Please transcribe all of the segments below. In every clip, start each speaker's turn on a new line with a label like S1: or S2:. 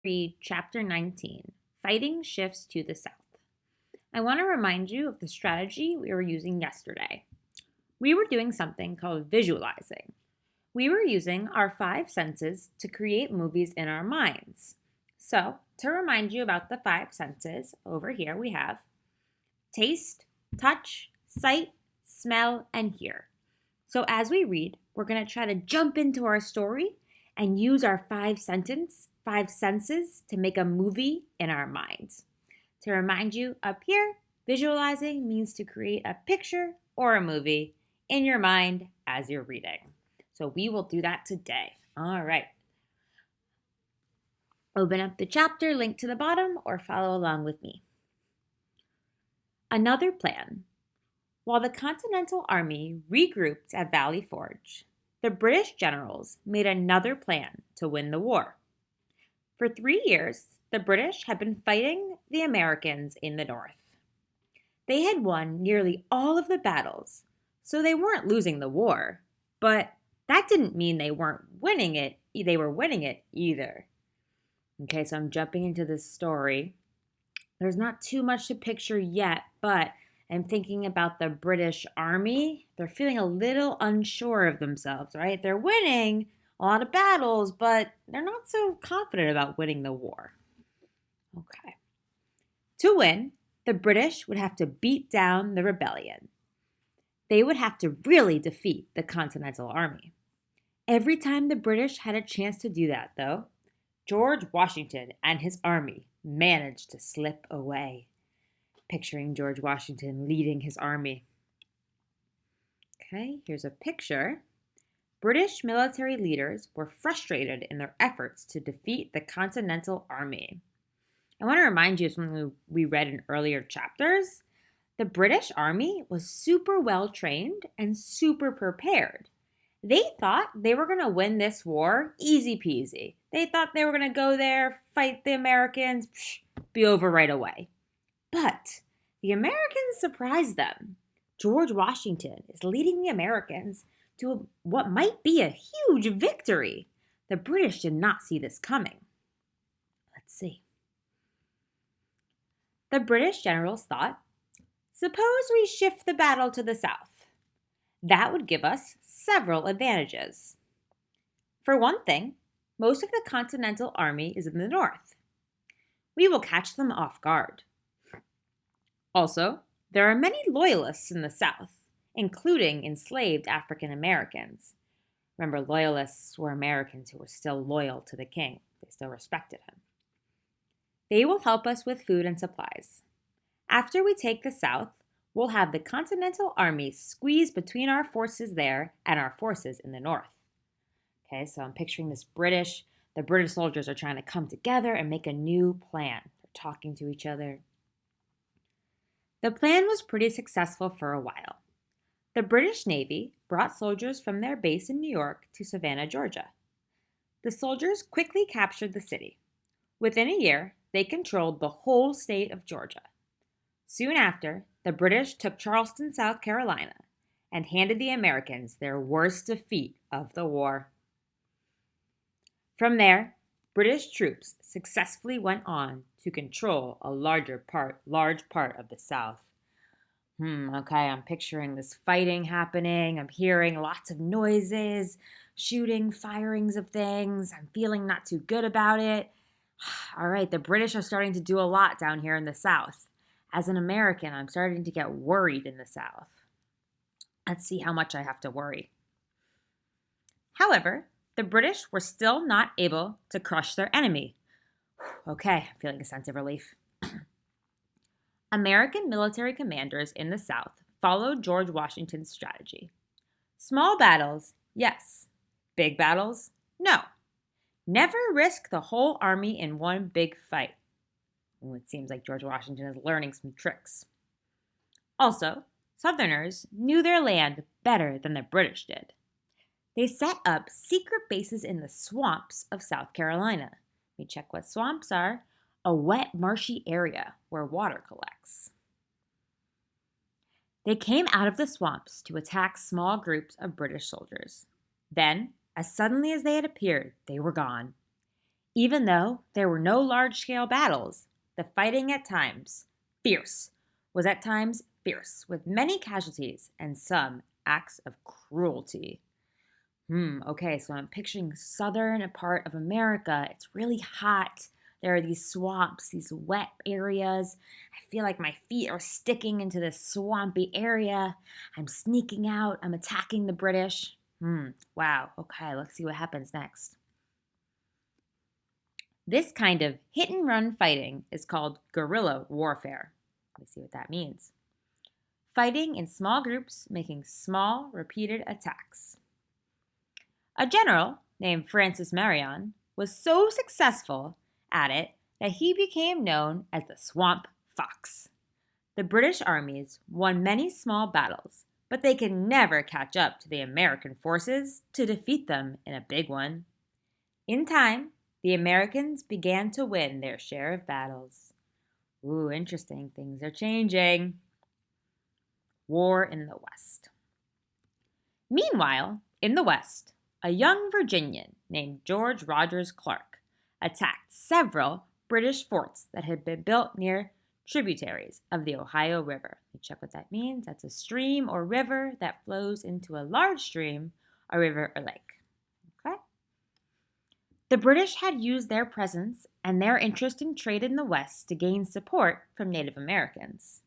S1: read Chapter 19, Fighting Shifts to the South. I want to remind you of the strategy we were using yesterday. We were doing something called visualizing. We were using our five senses to create movies in our minds. So, to remind you about the five senses, over here we have taste, touch, sight, smell, and hear. So as we read, we're going to try to jump into our story and use our five senses to make a movie in our minds. To remind you, up here, visualizing means to create a picture or a movie in your mind as you're reading. So we will do that today. All right. Open up the chapter, link to the bottom, or follow along with me. Another plan. While the Continental Army regrouped at Valley Forge, the British generals made another plan to win the war. For 3 years, the British had been fighting the Americans in the north. They had won nearly all of the battles, so they weren't losing the war, but that didn't mean they weren't winning it. They were winning it either. Okay, so I'm jumping into this story. There's not too much to picture yet, but I'm thinking about the British Army. They're feeling a little unsure of themselves, right? They're winning a lot of battles, but they're not so confident about winning the war. Okay. To win, the British would have to beat down the rebellion. They would have to really defeat the Continental Army. Every time the British had a chance to do that, though, George Washington and his army managed to slip away. Picturing George Washington leading his army. Okay, here's a picture. British military leaders were frustrated in their efforts to defeat the Continental Army. I want to remind you of something we read in earlier chapters. The British Army was super well trained and super prepared. They thought they were going to win this war easy peasy. They thought they were going to go there, fight the Americans, be over right away. But the Americans surprised them. George Washington is leading the Americans to what might be a huge victory. The British did not see this coming. Let's see. The British generals thought, suppose we shift the battle to the south. That would give us several advantages. For one thing, most of the Continental Army is in the north. We will catch them off guard. Also, there are many loyalists in the South, including enslaved African Americans. Remember, loyalists were Americans who were still loyal to the king. They still respected him. They will help us with food and supplies. After we take the South, we'll have the Continental Army squeeze between our forces there and our forces in the North. Okay, so I'm picturing the British soldiers are trying to come together and make a new plan. They're talking to each other. The plan was pretty successful for a while. The British Navy brought soldiers from their base in New York to Savannah, Georgia. The soldiers quickly captured the city. Within a year, they controlled the whole state of Georgia. Soon after, the British took Charleston, South Carolina, and handed the Americans their worst defeat of the war. From there, British troops successfully went on to control a large part of the South. Okay, I'm picturing this fighting happening. I'm hearing lots of noises, shooting, firings of things. I'm feeling not too good about it. All right, the British are starting to do a lot down here in the South. As an American, I'm starting to get worried in the South. Let's see how much I have to worry. However, the British were still not able to crush their enemy. Okay, I'm feeling a sense of relief. American military commanders in the South followed George Washington's strategy. Small battles, yes. Big battles, no. Never risk the whole army in one big fight. It seems like George Washington is learning some tricks. Also, Southerners knew their land better than the British did. They set up secret bases in the swamps of South Carolina. Let me check what swamps are. A wet, marshy area where water collects. They came out of the swamps to attack small groups of British soldiers. Then, as suddenly as they had appeared, they were gone. Even though there were no large-scale battles, the fighting was at times fierce, with many casualties and some acts of cruelty. Okay, so I'm picturing southern part of America. It's really hot. There are these swamps, these wet areas. I feel like my feet are sticking into this swampy area. I'm sneaking out. I'm attacking the British. Wow. Okay, let's see what happens next. This kind of hit and run fighting is called guerrilla warfare. Let's see what that means. Fighting in small groups, making small, repeated attacks. A general named Francis Marion was so successful at it that he became known as the Swamp Fox. The British armies won many small battles, but they could never catch up to the American forces to defeat them in a big one. In time, the Americans began to win their share of battles. Ooh, interesting. Things are changing. War in the West. Meanwhile, in the West, a young Virginian named George Rogers Clark attacked several British forts that had been built near tributaries of the Ohio River. Let me check what that means. That's a stream or river that flows into a large stream, a river or lake. Okay? The British had used their presence and their interest in trade in the West to gain support from Native Americans.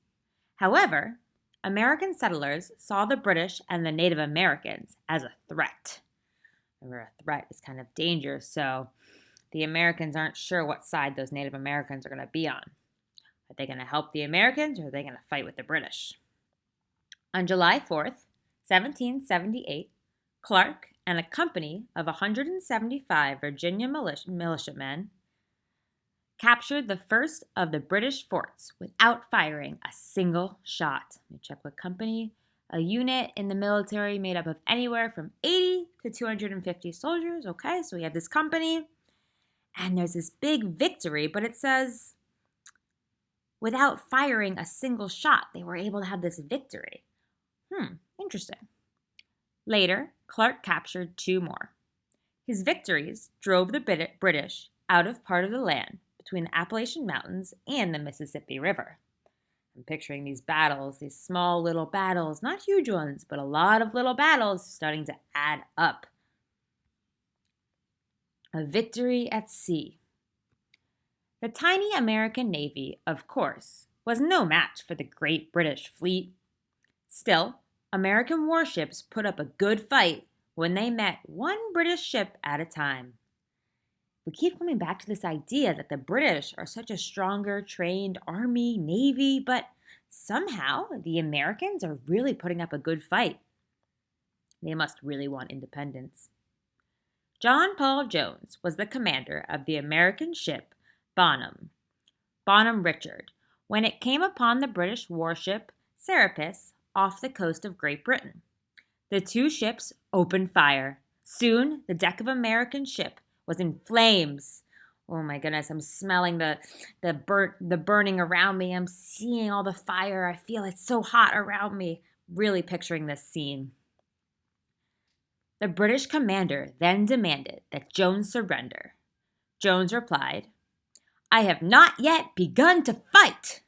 S1: However, American settlers saw the British and the Native Americans as a threat. Remember, a threat is kind of dangerous, so the Americans aren't sure what side those Native Americans are going to be on. Are they going to help the Americans or are they going to fight with the British? On July 4th, 1778, Clark and a company of 175 Virginia militiamen captured the first of the British forts without firing a single shot. Let me check what company. A unit in the military made up of anywhere from 80 to 250 soldiers. Okay, so we have this company, and there's this big victory, but it says without firing a single shot, they were able to have this victory. Interesting. Later, Clark captured 2 more. His victories drove the British out of part of the land between the Appalachian Mountains and the Mississippi River. I'm picturing these battles, these small little battles, not huge ones, but a lot of little battles starting to add up. A victory at sea. The tiny American Navy, of course, was no match for the great British fleet. Still, American warships put up a good fight when they met one British ship at a time. We keep coming back to this idea that the British are such a stronger, trained army, navy, but somehow the Americans are really putting up a good fight. They must really want independence. John Paul Jones was the commander of the American ship Bonham Richard, when it came upon the British warship Serapis off the coast of Great Britain. The 2 ships opened fire. Soon, the deck of American ship was in flames. Oh my goodness, I'm smelling the burning around me. I'm seeing all the fire. I feel it's so hot around me. Really picturing this scene. The British commander then demanded that Jones surrender. Jones replied, "I have not yet begun to fight."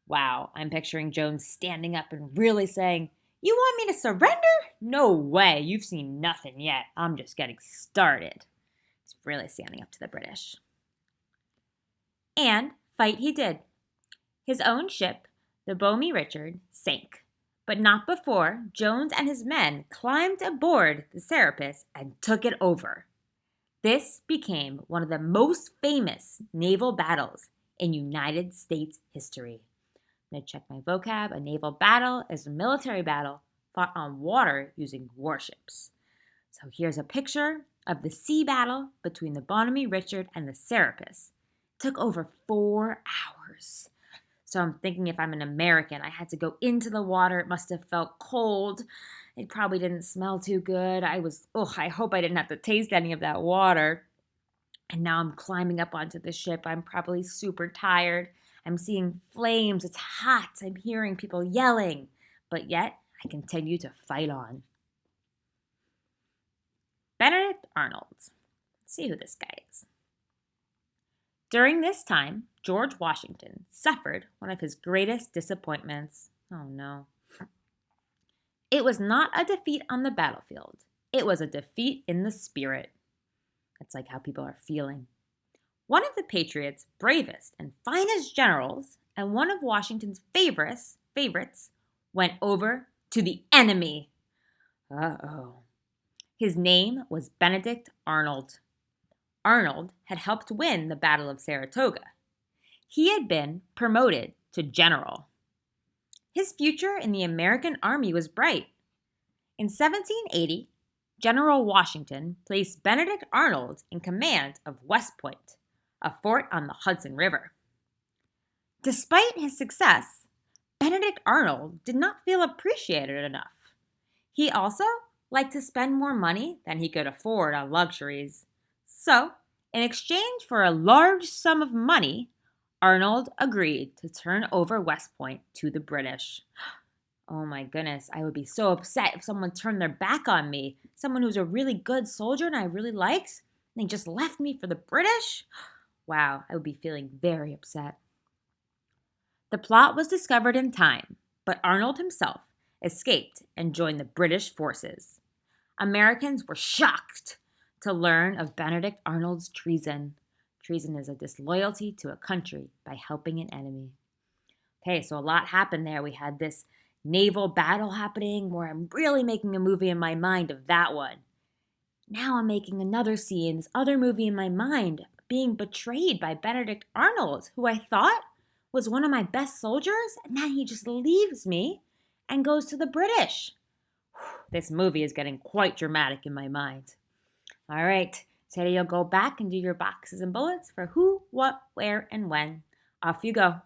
S1: Wow, I'm picturing Jones standing up and really saying, "You want me to surrender? No way, you've seen nothing yet. I'm just getting started." He's really standing up to the British. And fight he did. His own ship, the Bonham Richard, sank, but not before Jones and his men climbed aboard the Serapis and took it over. This became one of the most famous naval battles in United States history. I'm going to check my vocab. A naval battle is a military battle fought on water using warships. So here's a picture of the sea battle between the Bonham Richard and the Serapis. It took over 4 hours. So I'm thinking if I'm an American, I had to go into the water. It must have felt cold. It probably didn't smell too good. I hope I didn't have to taste any of that water. And now I'm climbing up onto the ship. I'm probably super tired. I'm seeing flames. It's hot. I'm hearing people yelling. But yet, I continue to fight on. Benedict Arnold. Let's see who this guy is. During this time, George Washington suffered one of his greatest disappointments. Oh no. It was not a defeat on the battlefield. It was a defeat in the spirit. That's like how people are feeling. One of the Patriots' bravest and finest generals, and one of Washington's favorites went over to the enemy. Uh-oh. His name was Benedict Arnold. Arnold had helped win the Battle of Saratoga. He had been promoted to general. His future in the American Army was bright. In 1780, General Washington placed Benedict Arnold in command of West Point, a fort on the Hudson River. Despite his success, Benedict Arnold did not feel appreciated enough. He also liked to spend more money than he could afford on luxuries. So, in exchange for a large sum of money, Arnold agreed to turn over West Point to the British. Oh my goodness, I would be so upset if someone turned their back on me. Someone who's a really good soldier and I really liked, and they just left me for the British? Wow, I would be feeling very upset. The plot was discovered in time, but Arnold himself escaped and joined the British forces. Americans were shocked to learn of Benedict Arnold's treason. Treason is a disloyalty to a country by helping an enemy. Okay, so a lot happened there. We had this naval battle happening where I'm really making a movie in my mind of that one. Now I'm making another scene, this other movie in my mind, being betrayed by Benedict Arnold, who I thought was one of my best soldiers, and then he just leaves me and goes to the British. This movie is getting quite dramatic in my mind. All right, today you'll go back and do your boxes and bullets for who, what, where, and when. Off you go.